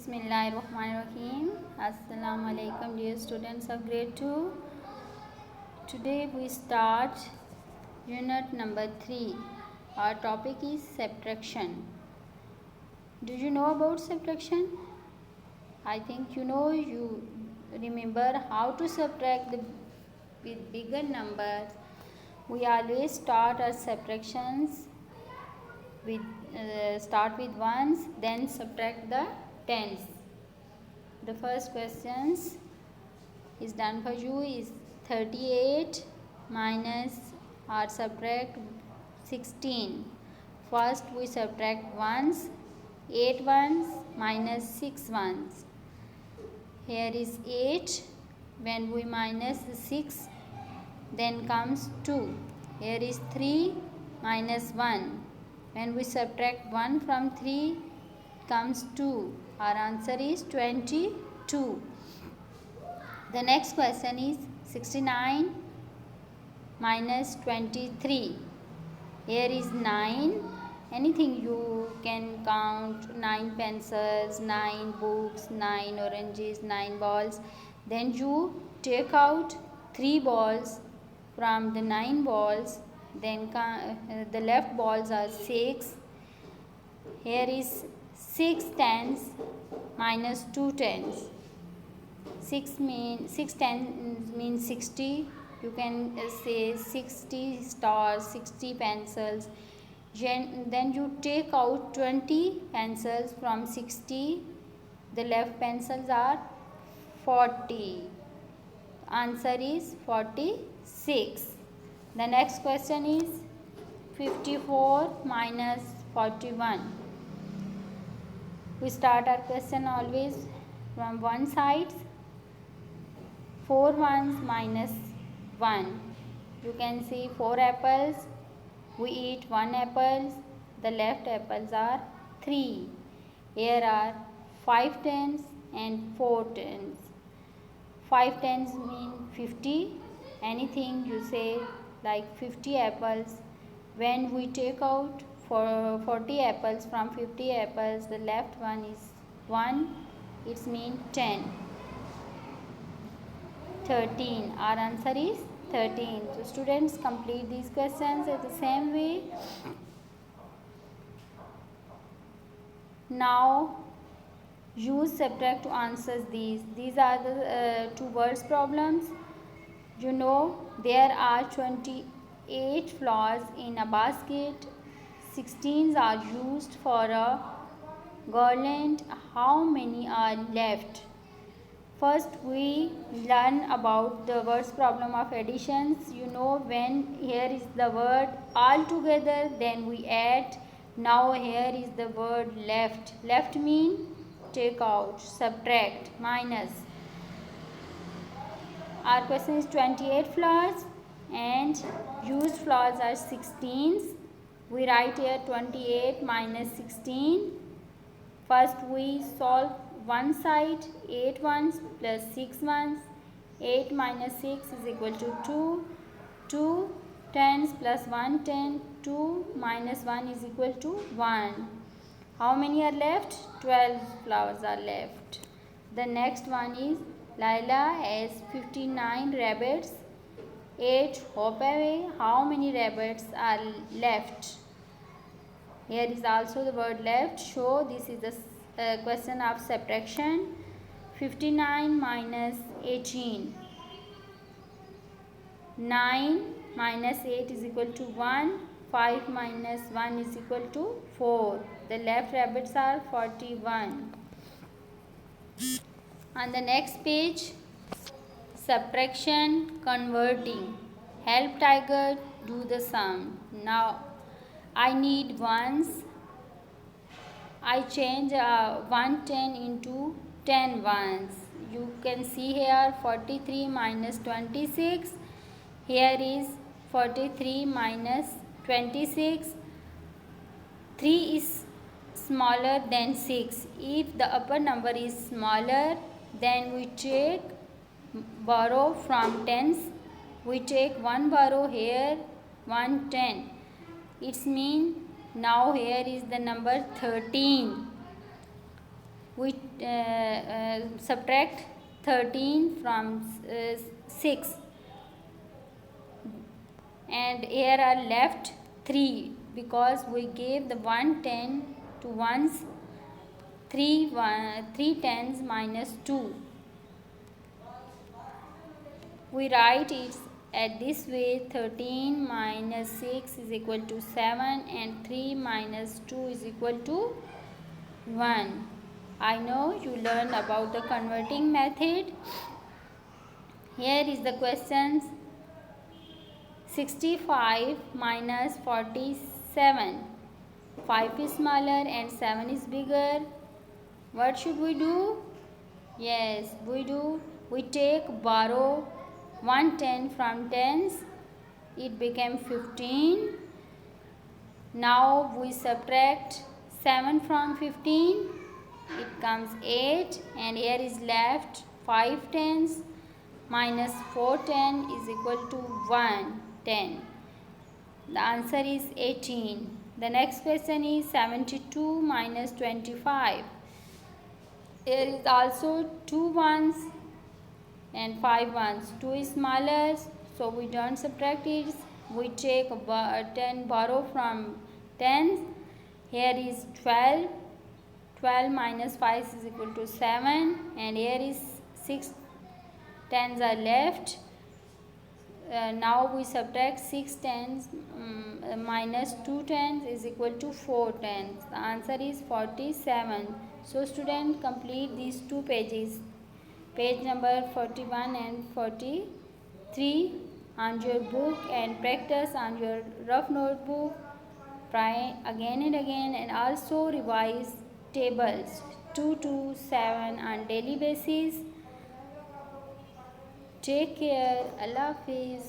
Bismillahirrahmanirrahim. Assalamu alaikum dear students of grade 2. Today we start unit number 3. Our topic is subtraction. Do you know about subtraction? I think you remember how to subtract with bigger numbers. We always start our subtractions with start with ones, then subtract the tens. The first questions is done for you is 38 minus or subtract 16. First we subtract ones, 8 ones minus 6 ones. Here is 8. When we minus 6, then comes 2. Here is 3 minus 1. When we subtract 1 from 3, comes 2. Our answer is 22. The next question is 69 minus 23. Here is 9. Anything you can count, 9 pencils, 9 books, 9 oranges, 9 balls. Then you take out 3 balls from the 9 balls. Then the left balls are 6. Here is 6 tens minus 2 tens. 6 tens means 60. You can say 60 stars, 60 pencils. Then you take out 20 pencils from 60. The left pencils are 40. Answer is 46. The next question is 54 minus 41. We start our question always from one side. 4 ones minus 1. You can see 4 apples. We eat 1 apple. The left apples are 3. Here are 5 tens and 4 tens. 5 tens mean 50. Anything you say like 50 apples. When we take out 40 apples from 50 apples, the left one is 1. It means 10. 13. Our answer is 13. So students, complete these questions in the same way. Now use subtract to answer these. These are the 2 words problems. You know there are 28 flowers in a basket. 16 are used for a garland. How many are left? First we learn about the words problem of additions. You know when here is the word all together, then we add. Now here is the word left. Left mean take out, subtract, minus. Our question is 28 flowers and used flowers are 16. We write here 28 minus 16. First we solve one side, 8 ones plus 6 ones. 8 minus 6 is equal to 2. 2 tens plus 1 ten. 2 minus 1 is equal to 1. How many are left? 12 flowers are left. The next one is Laila has 59 rabbits. 8 hop away. How many rabbits are left? Here is also the word left. So this is the question of subtraction. 59 minus 18. 9 minus 8 is equal to 1. 5 minus 1 is equal to 4. The left rabbits are 41. On the next page, subtraction, converting. Help Tiger do the sum. Now I need ones. I change 1 10 into 10 ones. You can see here 43 minus 26. Here is 43 minus 26. 3 is smaller than 6. If the upper number is smaller, then we take borrow from tens. We take 1 borrow here, 1 10. It means now here is the number 13. we subtract 13 from 6, and here are left 3 because we gave the 1 10 to ones. 3 tens minus 2. We write it at this way: 13 minus 6 is equal to 7 and 3 minus 2 is equal to 1. I know you learned about the converting method. Here is the questions. 65 minus 47. 5 is smaller and 7 is bigger. What should we do? Yes, we borrow 110 from tens. It became 15. Now we subtract 7 from 15. It comes 8, and here is left 5 tens minus 4 10 is equal to 1 10. The answer is 18. The next question is 72 minus 25. There is also 2 ones and 5 ones. 2 is smaller, so we don't subtract it. We take 10 borrow from tens. Here is 12. 12 minus 5 is equal to 7, and here is 6 tens are left. Now we subtract 6 tens minus 2 tens is equal to 4 tens. The answer is 47. So student, complete these two pages, page number 41 and 43 on your book, and practice on your rough notebook. Try again and again, and also revise tables 2 to 7 on daily basis. Take care. Allah Hafiz.